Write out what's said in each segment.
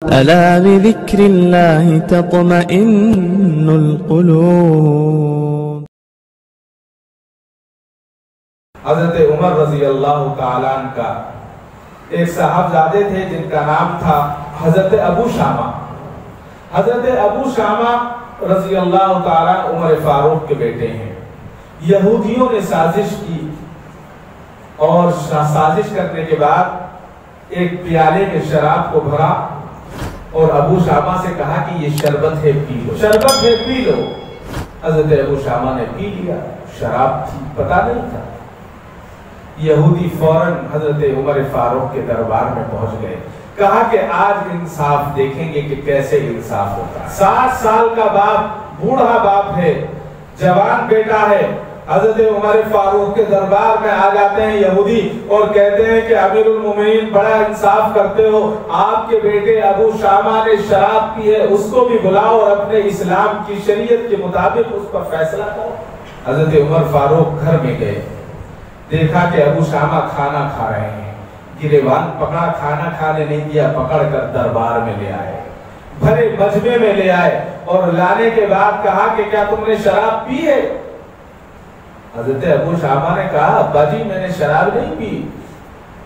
ألا بذكر الله تطمئن القلوب. حضرت عمر رضی اللہ تعالیٰ عنہ کا ایک صاحبزادے تھے جن کا نام تھا حضرت ابو شامہ. حضرت ابو شامہ رضی اللہ تعالیٰ عمر فاروق کے بیٹے ہیں. یہودیوں نے سازش کی اور سازش کرنے کے بعد ایک پیالے میں شراب کو بھرا اور ابو شامہ سے کہا کہ یہ شربت ہے پی لو، شربت ہے پی لو. حضرت ابو شامہ نے پی لیا. شراب تھی، پتہ نہیں تھا. یہودی فوراً حضرت عمر فاروق کے دربار میں پہنچ گئے. کہا کہ آج انصاف دیکھیں گے کہ کیسے انصاف ہوتا ہے. 60 سال کا باپ، بوڑھا باپ ہے، جوان بیٹا ہے. حضرت عمر فاروق کے دربار میں آ جاتے ہیں یہودی اور کہتے ہیں کہ امیر المومنین بڑا انصاف کرتے ہو، آپ کے بیٹے ابو شامہ نے شراب پی ہے، اس کو بھی بلاؤ اور اپنے اسلام کی شریعت کے مطابق اس پر فیصلہ کرو. حضرت عمر فاروق گھر میں گئے، دیکھا کہ ابو شامہ کھانا کھا رہے ہیں. گریبان پکڑا، کھانا کھانے نہیں دیا، پکڑ کر دربار میں لے آئے، بھرے مجمع میں لے آئے اور لانے کے بعد کہا کہ کیا تم نے شراب پی ہے؟ حضرت ابو شامہ نے کہا ابا جی میں نے شراب نہیں پی،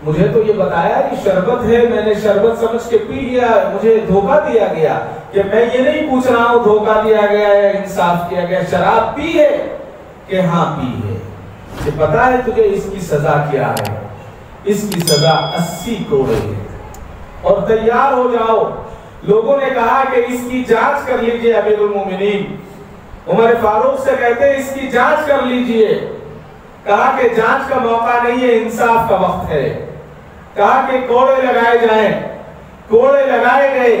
مجھے تو یہ بتایا کہ شربت ہے، میں نے شربت سمجھ کے پی لیا، مجھے دھوکہ دیا گیا. کہ میں یہ نہیں پوچھ رہا ہوں دھوکہ دیا گیا ہے انصاف کیا گیا، شراب پی ہے؟ کہ ہاں پی ہے. کہ پتا ہے تجھے اس کی سزا کیا ہے؟ اس کی سزا 80 کوڑے ہے اور تیار ہو جاؤ. لوگوں نے کہا کہ اس کی جانچ کر لیجئے امیر المومنین. عمر فاروق سے کہتے ہیں اس کی جانچ کر لیجئے. کہا کہ جانچ کا موقع نہیں ہے، انصاف کا وقت ہے. کہا کہ کوڑے لگائے جائیں. کوڑے لگائے گئے.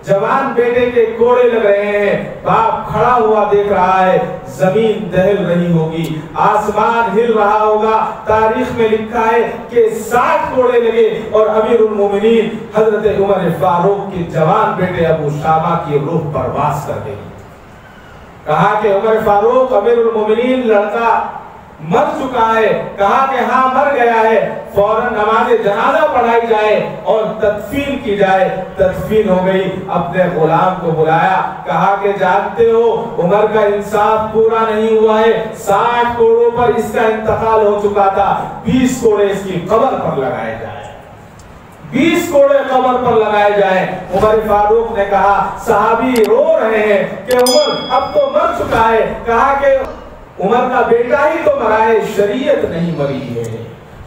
جوان بیٹے کے کوڑے لگ رہے ہیں. باپ کھڑا ہوا دیکھ رہا ہے. زمین دہل رہی ہوگی، آسمان ہل رہا ہوگا. تاریخ میں لکھا ہے کہ 60 کوڑے لگے اور امیر المومنین حضرت عمر فاروق کے جوان بیٹے ابو شامہ کی روح پرواز کر گئی. کہا کہ عمر فاروق امیر المومنین لڑکا مر چکا ہے. کہا کہ ہاں مر گیا ہے. فوراً نماز جنازہ پڑھائی جائے اور تدفین کی جائے. تدفین ہو گئی. اپنے غلام کو بلایا. کہا کہ جانتے ہو عمر کا انصاف پورا نہیں ہوا ہے، 60 کوڑوں پر اس کا انتقال ہو چکا تھا، 20 کوڑے اس کی قبر پر لگائے جائے، 20 کوڑے قبر پر لگائے جائیں. عمر فاروق نے کہا، صحابی رو رہے ہیں کہ عمر اب تو مر چکا ہے. کہا کہ عمر کا بیٹا ہی تو مرا ہے، شریعت نہیں مری ہے،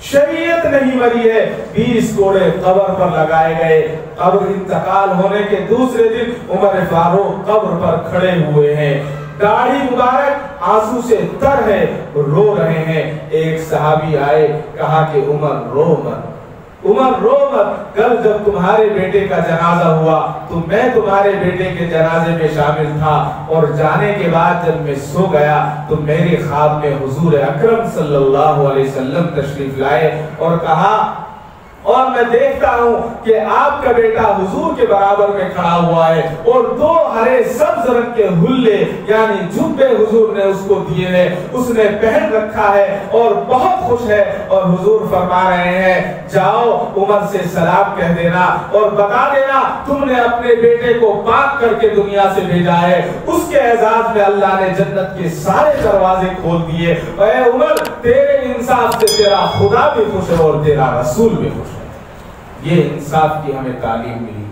شریعت نہیں مری ہے. 20 کوڑے قبر پر لگائے گئے. قبر انتقال ہونے کے دوسرے دن عمر فاروق قبر پر کھڑے ہوئے ہیں. داڑھی مبارک آنسو سے تر ہے، رو رہے ہیں. ایک صحابی آئے، کہا کہ عمر رو مت، عمر رو مت. کل جب تمہارے بیٹے کا جنازہ ہوا تو میں تمہارے بیٹے کے جنازے میں شامل تھا اور جانے کے بعد جب میں سو گیا تو میرے خواب میں حضور اکرم صلی اللہ علیہ وسلم تشریف لائے اور کہا، اور میں دیکھتا ہوں کہ آپ کا بیٹا حضور کے برابر میں کھڑا ہوا ہے اور 2 ہرے سبز رنگ کے حلے یعنی جبے حضور نے اس کو دیے ہیں، اس نے پہن رکھا ہے اور بہت خوش ہے. اور حضور فرما رہے ہیں جاؤ عمر سے سلام کہہ دینا اور بتا دینا تم نے اپنے بیٹے کو پاک کر کے دنیا سے بھیجا ہے. اس کے اعزاز میں اللہ نے جنت کے سارے دروازے کھول دیے. اے عمر تیرے انصاف سے تیرا خدا بھی خوش ہے اور تیرا رسول بھی خوش ہے. یہ انصاف کی ہمیں تعلیم ملی.